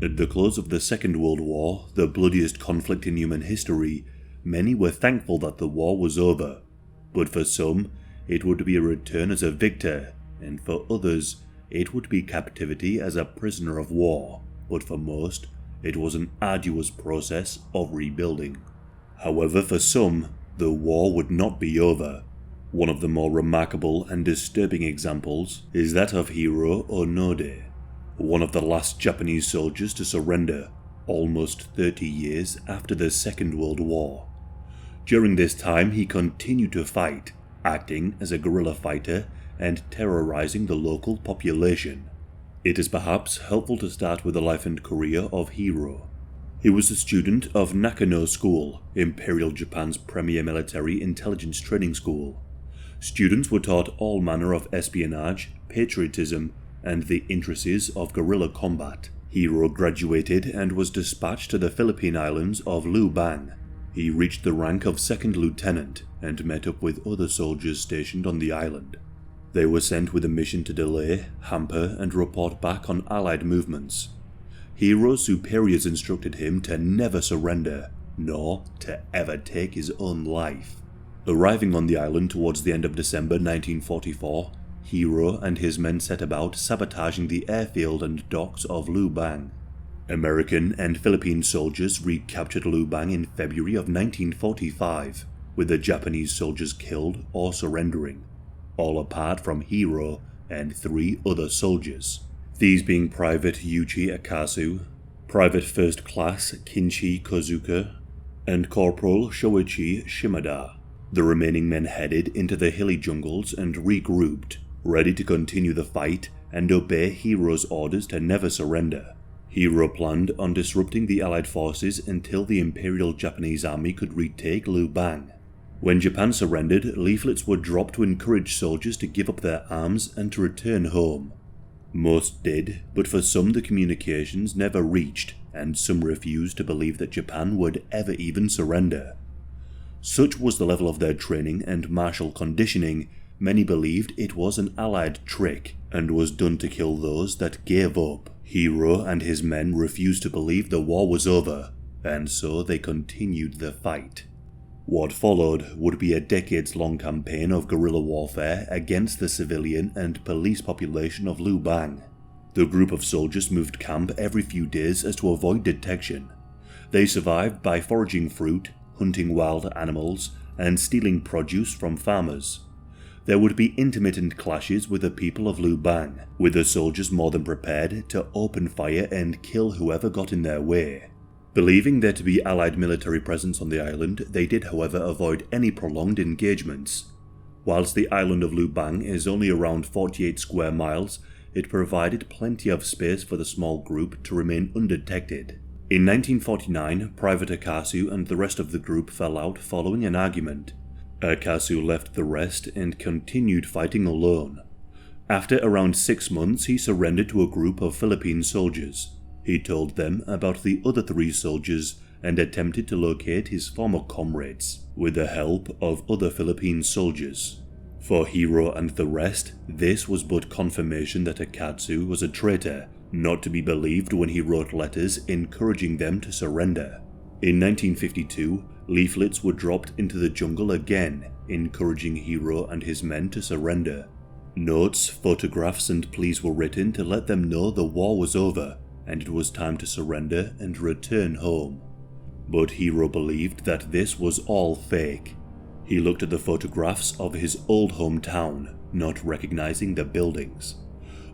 At the close of the Second World War, the bloodiest conflict in human history, many were thankful that the war was over. But for some, it would be a return as a victor, and for others, it would be captivity as a prisoner of war. But for most, it was an arduous process of rebuilding. However, for some, the war would not be over. One of the more remarkable and disturbing examples is that of Hiroo Onoda, one of the last Japanese soldiers to surrender, almost 30 years after the Second World War. During this time, he continued to fight, acting as a guerrilla fighter and terrorizing the local population. It is perhaps helpful to start with the life and career of Hiroo. He was a student of Nakano School, Imperial Japan's premier military intelligence training school. Students were taught all manner of espionage, patriotism, and the intricacies of guerrilla combat. Hiroo graduated and was dispatched to the Philippine islands of Lubang. He reached the rank of second lieutenant and met up with other soldiers stationed on the island. They were sent with a mission to delay, hamper, and report back on Allied movements. Hiroo's superiors instructed him to never surrender, nor to ever take his own life. Arriving on the island towards the end of December 1944, Hiroo and his men set about sabotaging the airfield and docks of Lubang. American and Philippine soldiers recaptured Lubang in February of 1945, with the Japanese soldiers killed or surrendering, all apart from Hiroo and 3 other soldiers, these being Private Yuichi Akasu, Private First Class Kinchi Kozuka, and Corporal Shoichi Shimada. The remaining men headed into the hilly jungles and regrouped, ready to continue the fight and obey Hiroo's orders to never surrender. Hiroo planned on disrupting the Allied forces until the Imperial Japanese Army could retake Lubang. When Japan surrendered, leaflets were dropped to encourage soldiers to give up their arms and to return home. Most did, but for some the communications never reached, and some refused to believe that Japan would ever even surrender. Such was the level of their training and martial conditioning, many believed it was an Allied trick and was done to kill those that gave up. Hiroo and his men refused to believe the war was over, and so they continued the fight. What followed would be a decades-long campaign of guerrilla warfare against the civilian and police population of Lubang. The group of soldiers moved camp every few days as to avoid detection. They survived by foraging fruit, hunting wild animals, and stealing produce from farmers. There would be intermittent clashes with the people of Lubang, with the soldiers more than prepared to open fire and kill whoever got in their way. Believing there to be Allied military presence on the island, they did however avoid any prolonged engagements. Whilst the island of Lubang is only around 48 square miles, it provided plenty of space for the small group to remain undetected. In 1949, Private Akasu and the rest of the group fell out following an argument. Akasu left the rest and continued fighting alone. After around 6 months, he surrendered to a group of Philippine soldiers. He told them about the other 3 soldiers and attempted to locate his former comrades with the help of other Philippine soldiers. For Hiroo and the rest, this was but confirmation that Akasu was a traitor, not to be believed when he wrote letters encouraging them to surrender. In 1952, leaflets were dropped into the jungle again, encouraging Hiroo and his men to surrender. Notes, photographs and pleas were written to let them know the war was over and it was time to surrender and return home. But Hiroo believed that this was all fake. He looked at the photographs of his old hometown, not recognizing the buildings.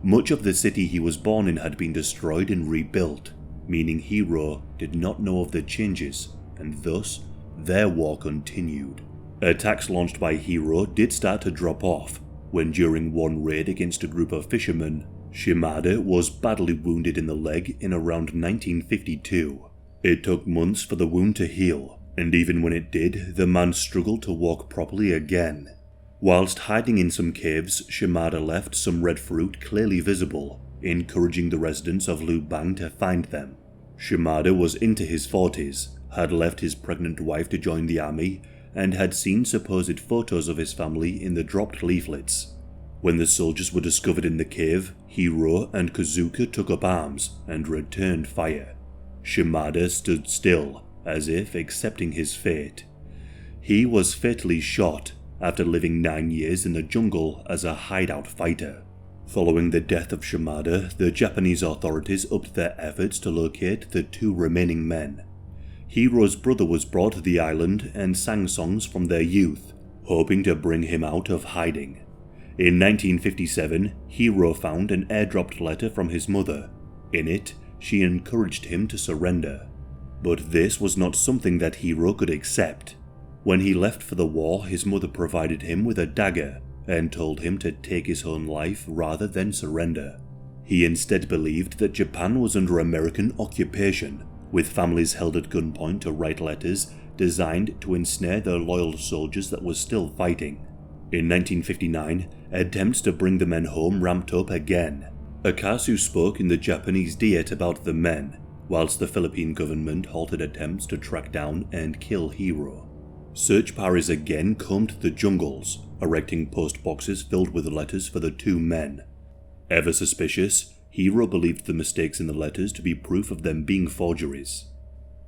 Much of the city he was born in had been destroyed and rebuilt, meaning Hiroo did not know of the changes, and thus their war continued. Attacks launched by Hiroo did start to drop off, when during one raid against a group of fishermen, Shimada was badly wounded in the leg in around 1952. It took months for the wound to heal, and even when it did, the man struggled to walk properly again. Whilst hiding in some caves, Shimada left some red fruit clearly visible, encouraging the residents of Lubang to find them. Shimada was into his 40s, had left his pregnant wife to join the army, and had seen supposed photos of his family in the dropped leaflets. When the soldiers were discovered in the cave, Hiroo and Kazuka took up arms and returned fire. Shimada stood still, as if accepting his fate. He was fatally shot after living 9 years in the jungle as a hideout fighter. Following the death of Shimada, the Japanese authorities upped their efforts to locate the 2 remaining men. Hiroo's brother was brought to the island and sang songs from their youth, hoping to bring him out of hiding. In 1957, Hiroo found an airdropped letter from his mother. In it, she encouraged him to surrender. But this was not something that Hiroo could accept. When he left for the war, his mother provided him with a dagger and told him to take his own life rather than surrender. He instead believed that Japan was under American occupation, with families held at gunpoint to write letters designed to ensnare their loyal soldiers that were still fighting. In 1959, attempts to bring the men home ramped up again. Akasu spoke in the Japanese Diet about the men, whilst the Philippine government halted attempts to track down and kill Hiroo. Search parties again combed the jungles, erecting post boxes filled with letters for the 2 men. Ever suspicious, Hiroo believed the mistakes in the letters to be proof of them being forgeries.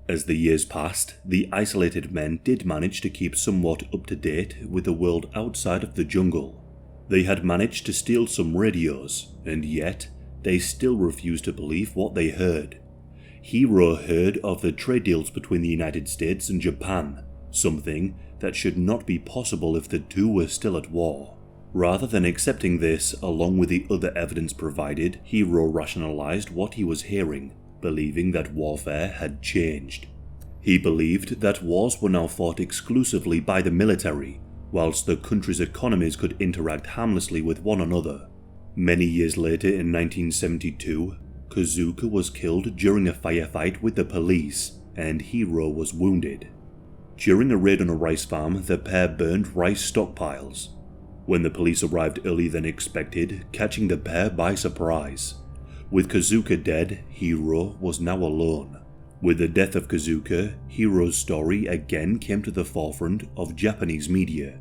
As the years passed, the isolated men did manage to keep somewhat up to date with the world outside of the jungle. They had managed to steal some radios, and yet they still refused to believe what they heard. Hiroo heard of the trade deals between the United States and Japan, something that should not be possible if the 2 were still at war. Rather than accepting this along with the other evidence provided, Hiroo rationalized what he was hearing, believing that warfare had changed. He believed that wars were now fought exclusively by the military, whilst the country's economies could interact harmlessly with one another. Many years later in 1972, Kazuka was killed during a firefight with the police, and Hiroo was wounded. During a raid on a rice farm, the pair burned rice stockpiles. When the police arrived earlier than expected, catching the pair by surprise. With Kazuka dead, Hiroo was now alone. With the death of Kazuka, Hiroo's story again came to the forefront of Japanese media.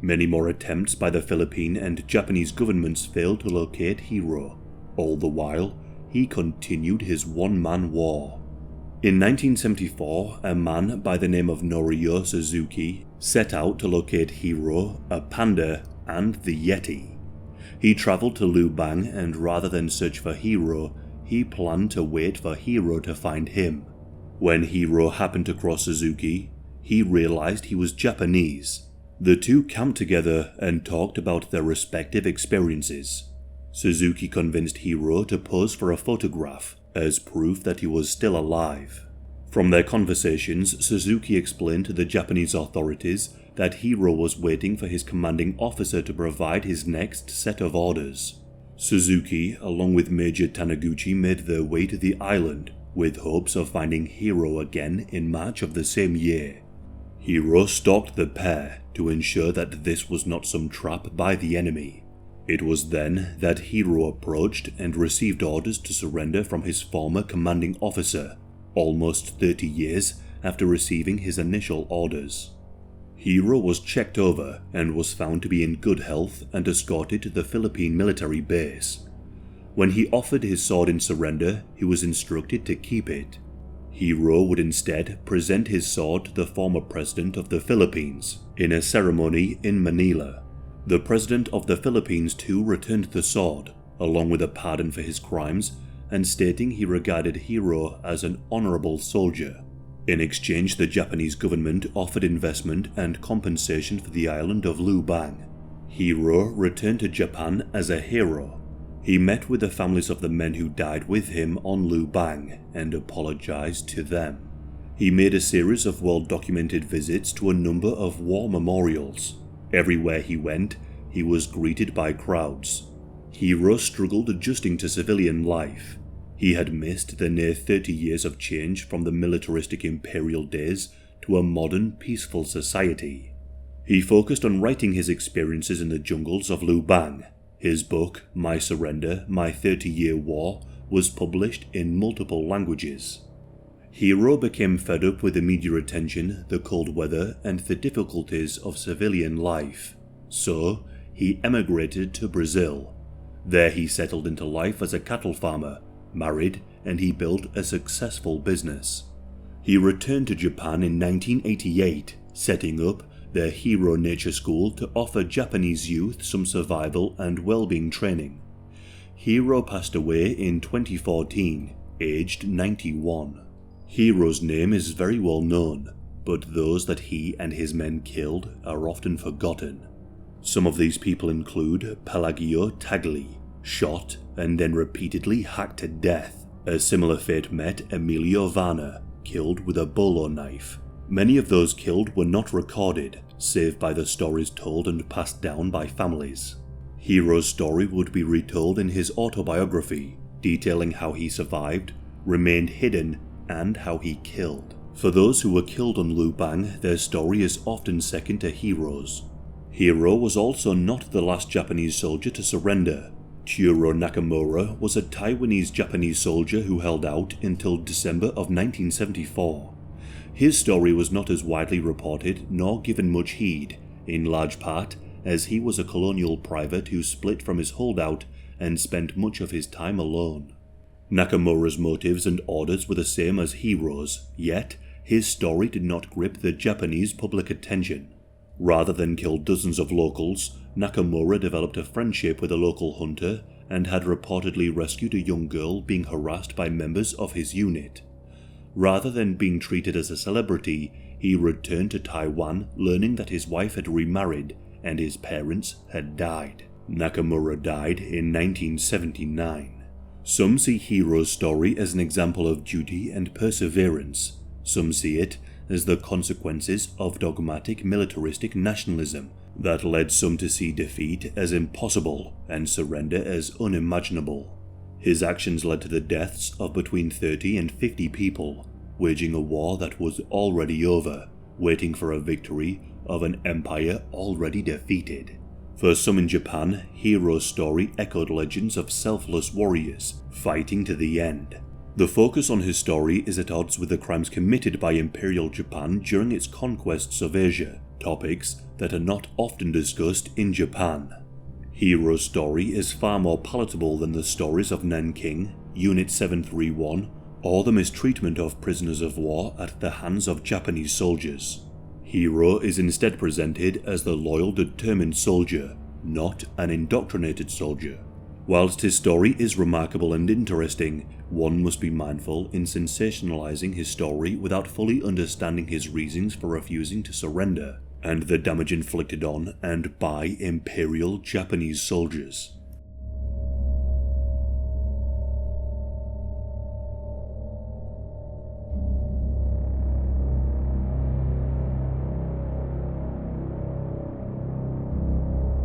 Many more attempts by the Philippine and Japanese governments failed to locate Hiroo. All the while, he continued his one-man war. In 1974, a man by the name of Norio Suzuki set out to locate Hiroo, a panda, and the Yeti. He travelled to Lubang, and rather than search for Hiroo, he planned to wait for Hiroo to find him. When Hiroo happened to cross Suzuki, he realized he was Japanese. The 2 camped together and talked about their respective experiences. Suzuki convinced Hiroo to pose for a photograph as proof that he was still alive. From their conversations, Suzuki explained to the Japanese authorities that Hiroo was waiting for his commanding officer to provide his next set of orders. Suzuki, along with Major Taniguchi, made their way to the island, with hopes of finding Hiroo again in March of the same year. Hiroo stalked the pair to ensure that this was not some trap by the enemy. It was then that Hiroo approached and received orders to surrender from his former commanding officer, almost 30 years after receiving his initial orders. Hiroo was checked over and was found to be in good health and escorted to the Philippine military base. When he offered his sword in surrender, he was instructed to keep it. Hiroo would instead present his sword to the former president of the Philippines in a ceremony in Manila. The president of the Philippines too returned the sword, along with a pardon for his crimes, and stating he regarded Hiroo as an honorable soldier. In exchange, the Japanese government offered investment and compensation for the island of Lubang. Hiroo returned to Japan as a hero. He met with the families of the men who died with him on Lubang and apologized to them. He made a series of well-documented visits to a number of war memorials. Everywhere he went, he was greeted by crowds. Hiroo struggled adjusting to civilian life. He had missed the near 30 years of change from the militaristic imperial days to a modern, peaceful society. He focused on writing his experiences in the jungles of Lubang. His book, My Surrender, My 30-Year War, was published in multiple languages. Hiroo became fed up with the media attention, the cold weather, and the difficulties of civilian life. So, he emigrated to Brazil. There he settled into life as a cattle farmer, married, and he built a successful business. He returned to Japan in 1988, setting up the Hiroo Nature School to offer Japanese youth some survival and well-being training. Hiroo passed away in 2014, aged 91. Hiroo's name is very well known, but those that he and his men killed are often forgotten. Some of these people include Pelagio Tagli, shot and then repeatedly hacked to death. A similar fate met Emilio Varna, killed with a bolo knife. Many of those killed were not recorded, save by the stories told and passed down by families. Hiroo's story would be retold in his autobiography, detailing how he survived, remained hidden, and how he killed. For those who were killed on Lubang, their story is often second to Hiroo's. Hiroo was also not the last Japanese soldier to surrender. Chiro Nakamura was a Taiwanese Japanese soldier who held out until December of 1974. His story was not as widely reported nor given much heed, in large part as he was a colonial private who split from his holdout and spent much of his time alone. Nakamura's motives and orders were the same as Hiroo's, yet his story did not grip the Japanese public attention. Rather than kill dozens of locals, Nakamura developed a friendship with a local hunter and had reportedly rescued a young girl being harassed by members of his unit. Rather than being treated as a celebrity, he returned to Taiwan learning that his wife had remarried and his parents had died. Nakamura died in 1979. Some see Hiroo's story as an example of duty and perseverance. Some see it as the consequences of dogmatic militaristic nationalism that led some to see defeat as impossible and surrender as unimaginable. His actions led to the deaths of between 30 and 50 people, waging a war that was already over, waiting for a victory of an empire already defeated. For some in Japan, Hiroo's story echoed legends of selfless warriors fighting to the end. The focus on his story is at odds with the crimes committed by Imperial Japan during its conquests of Asia, topics that are not often discussed in Japan. Hiroo's story is far more palatable than the stories of Nanking, Unit 731, or the mistreatment of prisoners of war at the hands of Japanese soldiers. Hiroo is instead presented as the loyal, determined soldier, not an indoctrinated soldier. Whilst his story is remarkable and interesting, one must be mindful in sensationalizing his story without fully understanding his reasons for refusing to surrender, and the damage inflicted on and by Imperial Japanese soldiers.